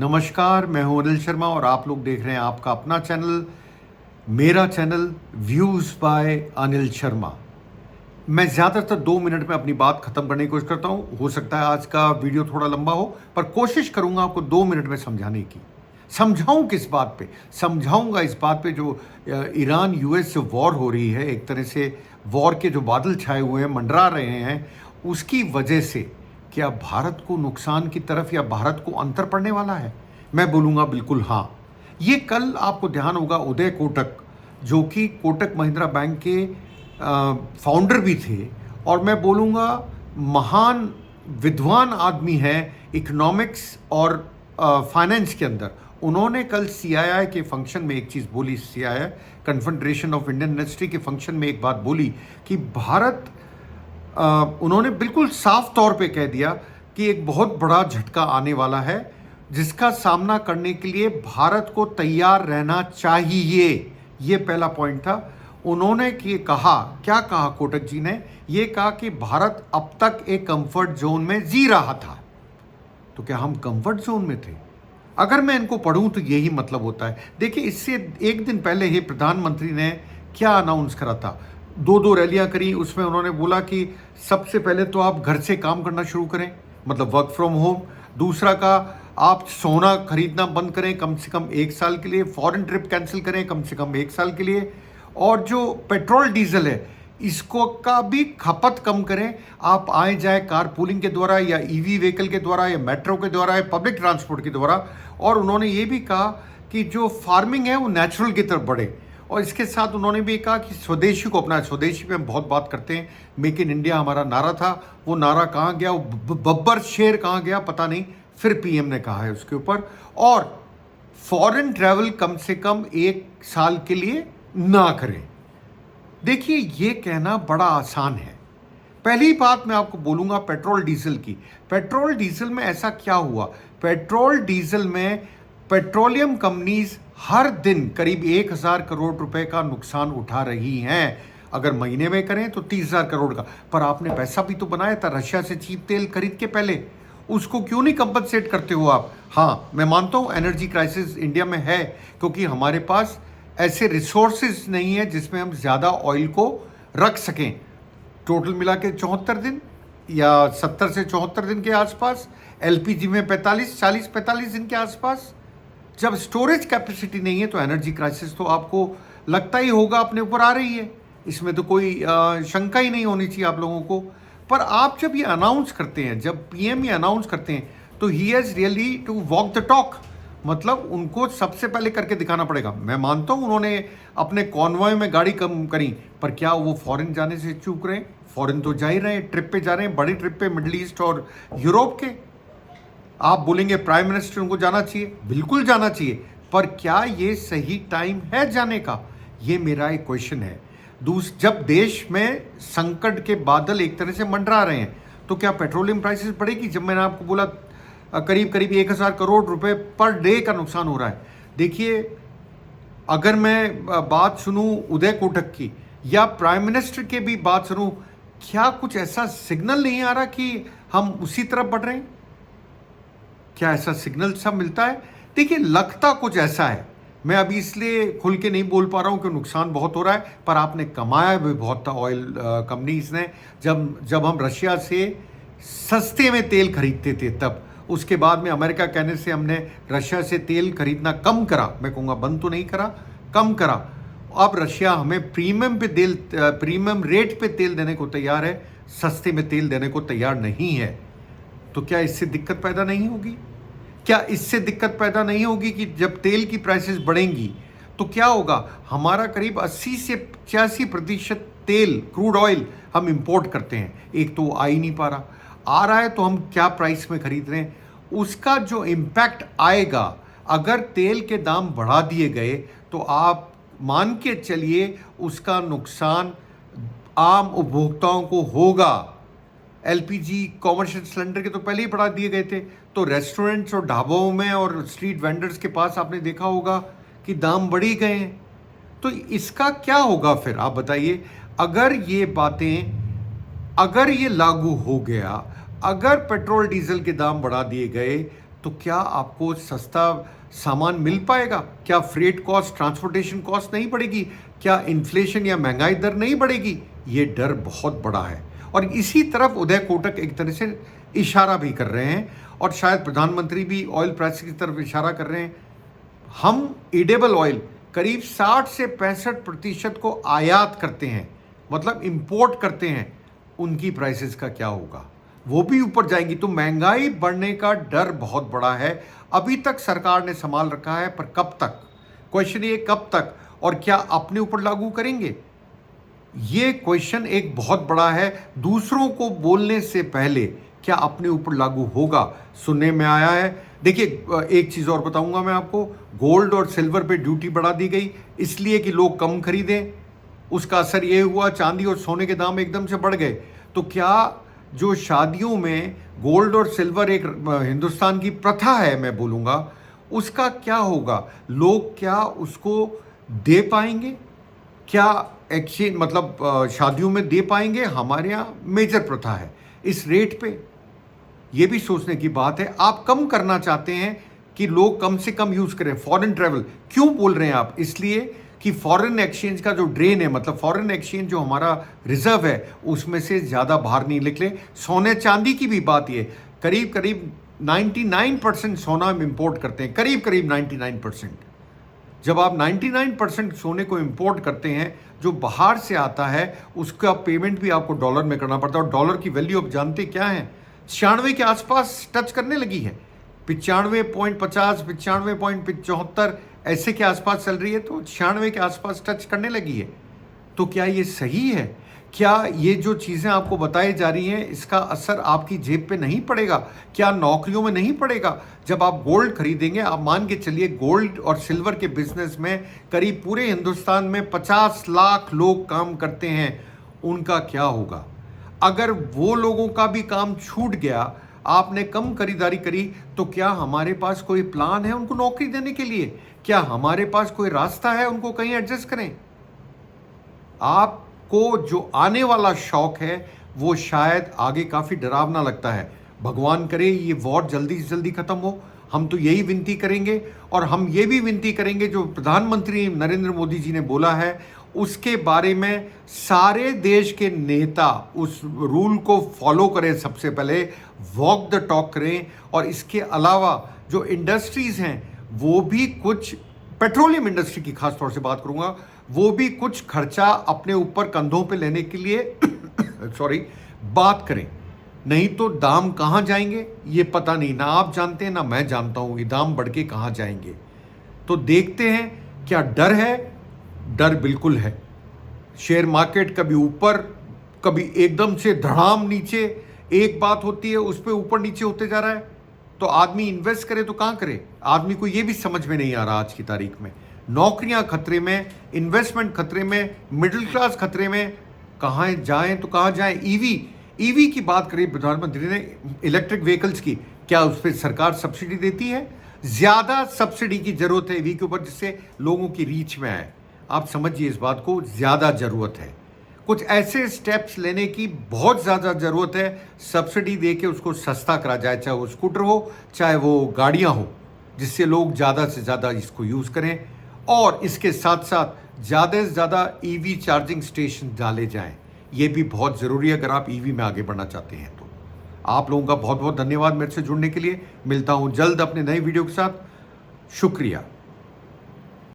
नमस्कार, मैं हूं अनिल शर्मा और आप लोग देख रहे हैं आपका अपना चैनल, मेरा channel views by Anil Sharma. मैं ज़्यादातर 2 मिनट में अपनी बात ख़त्म करने की कोशिश करता हूं। हो सकता है आज का वीडियो थोड़ा लंबा हो, पर कोशिश करूंगा आपको 2 मिनट में समझाने की। समझाऊं किस बात पे? समझाऊंगा इस बात पे जो ईरान यूएस से वॉर हो रही है, एक तरह से वॉर के जो बादल छाए हुए हैं, मंडरा रहे हैं, उसकी वजह से क्या भारत को नुकसान की तरफ या भारत को अंतर पड़ने वाला है? मैं बोलूँगा बिल्कुल हाँ। ये कल आपको ध्यान होगा उदय कोटक, जो कि कोटक महिंद्रा बैंक के फाउंडर भी थे, और मैं बोलूँगा महान विद्वान आदमी है इकोनॉमिक्स और फाइनेंस के अंदर। उन्होंने कल सीआईआई के फंक्शन में एक चीज़ बोली, CII confederation of Indian industry के फंक्शन में एक बात बोली कि भारत उन्होंने बिल्कुल साफ तौर पे कह दिया कि एक बहुत बड़ा झटका आने वाला है, जिसका सामना करने के लिए भारत को तैयार रहना चाहिए। ये पहला पॉइंट था। उन्होंने कहा, क्या कहा कोटक जी ने? ये कहा कि भारत अब तक एक कंफर्ट जोन में जी रहा था। तो क्या हम कंफर्ट जोन में थे? अगर मैं इनको पढ़ूं तो यही मतलब होता है। देखिए, इससे एक दिन पहले ही प्रधानमंत्री ने क्या अनाउंस करा था? 2 रैलियां करी। उसमें उन्होंने बोला कि सबसे पहले तो आप घर से काम करना शुरू करें, मतलब वर्क फ्रॉम होम। दूसरा का, आप सोना खरीदना बंद करें कम से कम 1 साल के लिए। फॉरेन ट्रिप कैंसिल करें कम से कम 1 साल के लिए। और जो पेट्रोल डीजल है, इसको का भी खपत कम करें। आप आए जाए कार पूलिंग के द्वारा या ईवी व्हीकल के द्वारा या मेट्रो के द्वारा या पब्लिक ट्रांसपोर्ट के द्वारा। और उन्होंने ये भी कहा कि जो फार्मिंग है वो नेचुरल की तरफ बढ़े। और इसके साथ उन्होंने भी कहा कि स्वदेशी को अपना, स्वदेशी पे हम बहुत बात करते हैं, मेक इन इंडिया हमारा नारा था, वो नारा कहाँ गया? वो बब्बर शेर कहाँ गया पता नहीं। फिर पीएम ने कहा है उसके ऊपर। और फॉरेन ट्रैवल कम से कम 1 साल के लिए ना करें। देखिए, ये कहना बड़ा आसान है। पहली बात मैं आपको बोलूंगा पेट्रोल डीजल की। पेट्रोल डीजल में ऐसा क्या हुआ? पेट्रोल डीजल में पेट्रोलियम कंपनीज हर दिन करीब 1,000 करोड़ रुपए का नुकसान उठा रही हैं। अगर महीने में करें तो 30,000 करोड़ का। पर आपने पैसा भी तो बनाया था रशिया से चीप तेल खरीद के पहले। उसको क्यों नहीं कंपनसेट करते हो आप? हाँ, मैं मानता हूं एनर्जी क्राइसिस इंडिया में है, क्योंकि हमारे पास ऐसे रिसोर्सेज नहीं है जिसमें हम ज़्यादा ऑयल को रख सकें। टोटल मिला के 74 दिन या 70 से 74 दिन के आसपास, एलपीजी में 40-45 दिन के आसपास। जब स्टोरेज कैपेसिटी नहीं है तो एनर्जी क्राइसिस तो आपको लगता ही होगा अपने ऊपर आ रही है। इसमें तो कोई शंका ही नहीं होनी चाहिए आप लोगों को। पर आप जब ये अनाउंस करते हैं, जब पीएम ये अनाउंस करते हैं, तो he has really to walk the talk. मतलब उनको सबसे पहले करके दिखाना पड़ेगा। मैं मानता हूं उन्होंने अपने कॉन्वॉय में गाड़ी कम करी, पर क्या वो फॉरेन जाने से चूक रहे हैं? फॉरेन तो जा ही रहे हैं, ट्रिप पे जा रहे हैं, बड़ी ट्रिप पे, मिडिल ईस्ट और यूरोप के। आप बोलेंगे प्राइम मिनिस्टर उनको जाना चाहिए, बिल्कुल जाना चाहिए, पर क्या ये सही टाइम है जाने का? ये मेरा एक क्वेश्चन है। जब देश में संकट के बादल एक तरह से मंडरा रहे हैं, तो क्या पेट्रोलियम प्राइसेस बढ़ेगी? जब मैंने आपको बोला करीब करीब 1,000 करोड़ रुपए पर डे का नुकसान हो रहा है। देखिए, अगर मैं बात सुनूं उदय कोटक की या प्राइम मिनिस्टर के भी बात सुनूं, क्या कुछ ऐसा सिग्नल नहीं आ रहा कि हम उसी तरफ बढ़ रहे हैं? क्या ऐसा सिग्नल सब मिलता है? देखिए, लगता कुछ ऐसा है। मैं अभी इसलिए खुल के नहीं बोल पा रहा हूं कि नुकसान बहुत हो रहा है, पर आपने कमाया भी बहुत था ऑयल कंपनीज ने। जब हम रशिया से सस्ते में तेल खरीदते थे तब। उसके बाद में अमेरिका कहने से हमने रशिया से तेल खरीदना कम करा। मैं कहूँगा बंद तो नहीं करा, कम करा। अब रशिया हमें प्रीमियम रेट पे तेल देने को तैयार है, सस्ते में तेल देने को तैयार नहीं है। तो क्या इससे दिक्कत पैदा नहीं होगी? क्या इससे दिक्कत पैदा नहीं होगी कि जब तेल की प्राइसेस बढ़ेंगी तो क्या होगा? हमारा करीब 80 से 85% तेल, क्रूड ऑयल हम इंपोर्ट करते हैं। एक तो आ ही नहीं पा रहा, आ रहा है तो हम क्या प्राइस में खरीद रहे हैं? उसका जो इम्पैक्ट आएगा, अगर तेल के दाम बढ़ा दिए गए तो आप मान के चलिए उसका नुकसान आम उपभोक्ताओं को होगा। एलपीजी कॉमर्शियल सिलेंडर के तो पहले ही बढ़ा दिए गए थे, तो रेस्टोरेंट्स और ढाबों में और स्ट्रीट वेंडर्स के पास आपने देखा होगा कि दाम बढ़ ही गए हैं। तो इसका क्या होगा फिर आप बताइए? अगर ये बातें, अगर ये लागू हो गया, अगर पेट्रोल डीजल के दाम बढ़ा दिए गए, तो क्या आपको सस्ता सामान मिल पाएगा? क्या फ्रेट कॉस्ट, ट्रांसपोर्टेशन कॉस्ट नहीं बढ़ेगी? क्या इन्फ्लेशन या महंगाई दर नहीं बढ़ेगी? ये डर बहुत बड़ा है और इसी तरफ उदय कोटक एक तरह से इशारा भी कर रहे हैं और शायद प्रधानमंत्री भी ऑयल प्राइस की तरफ इशारा कर रहे हैं। हम एडिबल ऑयल करीब 60 से 65% को आयात करते हैं, मतलब इंपोर्ट करते हैं। उनकी प्राइसेस का क्या होगा? वो भी ऊपर जाएंगी। तो महंगाई बढ़ने का डर बहुत बड़ा है। अभी तक सरकार ने संभाल रखा है, पर कब तक? क्वेश्चन ये कब तक, और क्या अपने ऊपर लागू करेंगे? ये क्वेश्चन एक बहुत बड़ा है। दूसरों को बोलने से पहले क्या अपने ऊपर लागू होगा? सुनने में आया है। देखिए, एक चीज़ और बताऊंगा मैं आपको। गोल्ड और सिल्वर पे ड्यूटी बढ़ा दी गई इसलिए कि लोग कम खरीदें। उसका असर ये हुआ चांदी और सोने के दाम एकदम से बढ़ गए। तो क्या जो शादियों में गोल्ड और सिल्वर एक हिंदुस्तान की प्रथा है, मैं बोलूँगा, उसका क्या होगा? लोग क्या उसको दे पाएंगे? क्या एक्सचेंज मतलब शादियों में दे पाएंगे? हमारे यहाँ मेजर प्रथा है इस रेट पे। ये भी सोचने की बात है। आप कम करना चाहते हैं कि लोग कम से कम यूज़ करें फॉरेन ट्रैवल। क्यों बोल रहे हैं आप? इसलिए कि फॉरेन एक्सचेंज का जो ड्रेन है, मतलब फॉरेन एक्सचेंज जो हमारा रिजर्व है, उसमें से ज़्यादा बाहर नहीं निकले। सोने चांदी की भी बात ये, करीब करीब 99% सोना हम इम्पोर्ट करते हैं, करीब करीब 99%। जब आप 99% सोने को इंपोर्ट करते हैं, जो बाहर से आता है, उसका पेमेंट भी आपको डॉलर में करना पड़ता है। और डॉलर की वैल्यू आप जानते क्या है? 96 के आसपास टच करने लगी है। 95.50, 95.75 ऐसे के आसपास चल रही है, तो 96 के आसपास टच करने लगी है। तो क्या ये सही है? क्या ये जो चीज़ें आपको बताई जा रही हैं, इसका असर आपकी जेब पे नहीं पड़ेगा? क्या नौकरियों में नहीं पड़ेगा? जब आप गोल्ड खरीदेंगे, आप मान के चलिए गोल्ड और सिल्वर के बिजनेस में करीब पूरे हिंदुस्तान में 50 लाख लोग काम करते हैं। उनका क्या होगा? अगर वो लोगों का भी काम छूट गया, आपने कम खरीदारी करी, तो क्या हमारे पास कोई प्लान है उनको नौकरी देने के लिए? क्या हमारे पास कोई रास्ता है उनको कहीं एडजस्ट करें? आपको जो आने वाला शौक है वो शायद आगे काफ़ी डरावना लगता है। भगवान करे ये वॉर जल्दी से जल्दी खत्म हो। हम तो यही विनती करेंगे, और हम ये भी विनती करेंगे जो प्रधानमंत्री नरेंद्र मोदी जी ने बोला है उसके बारे में सारे देश के नेता उस रूल को फॉलो करें। सबसे पहले वॉक द टॉक करें। और इसके अलावा जो इंडस्ट्रीज़ हैं, वो भी कुछ, पेट्रोलियम इंडस्ट्री की खास तौर से बात करूंगा, वो भी कुछ खर्चा अपने ऊपर कंधों पे लेने के लिए बात करें। नहीं तो दाम कहाँ जाएंगे ये पता नहीं, ना आप जानते हैं ना मैं जानता हूँ, ये दाम बढ़ के कहाँ जाएंगे। तो देखते हैं। क्या डर है? डर बिल्कुल है। शेयर मार्केट कभी ऊपर, कभी एकदम से धड़ाम नीचे। एक बात होती है, उस पर ऊपर नीचे होते जा रहा है। तो आदमी इन्वेस्ट करे तो कहाँ करे? आदमी को ये भी समझ में नहीं आ रहा आज की तारीख में। नौकरियां खतरे में, इन्वेस्टमेंट खतरे में, मिडिल क्लास खतरे में। कहाँ जाएं तो कहाँ जाएं? ईवी की बात करी प्रधानमंत्री ने, इलेक्ट्रिक व्हीकल्स की। क्या उस पर सरकार सब्सिडी देती है? ज़्यादा सब्सिडी की ज़रूरत है ईवी के ऊपर, जिससे लोगों की रीच में आए। आप समझिए इस बात को, ज़्यादा ज़रूरत है। कुछ ऐसे स्टेप्स लेने की बहुत ज़्यादा ज़रूरत है। सब्सिडी दे के उसको सस्ता करा जाए, चाहे वो स्कूटर हो, चाहे वो गाड़ियाँ हो, जिससे लोग ज़्यादा से ज़्यादा इसको यूज़ करें। और इसके साथ साथ ज़्यादा से ज़्यादा ईवी चार्जिंग स्टेशन डाले जाएं। ये भी बहुत ज़रूरी है अगर आप ईवी में आगे बढ़ना चाहते हैं तो। आप लोगों का बहुत बहुत धन्यवाद मेरे से जुड़ने के लिए। मिलता हूँ जल्द अपने नए वीडियो के साथ। शुक्रिया।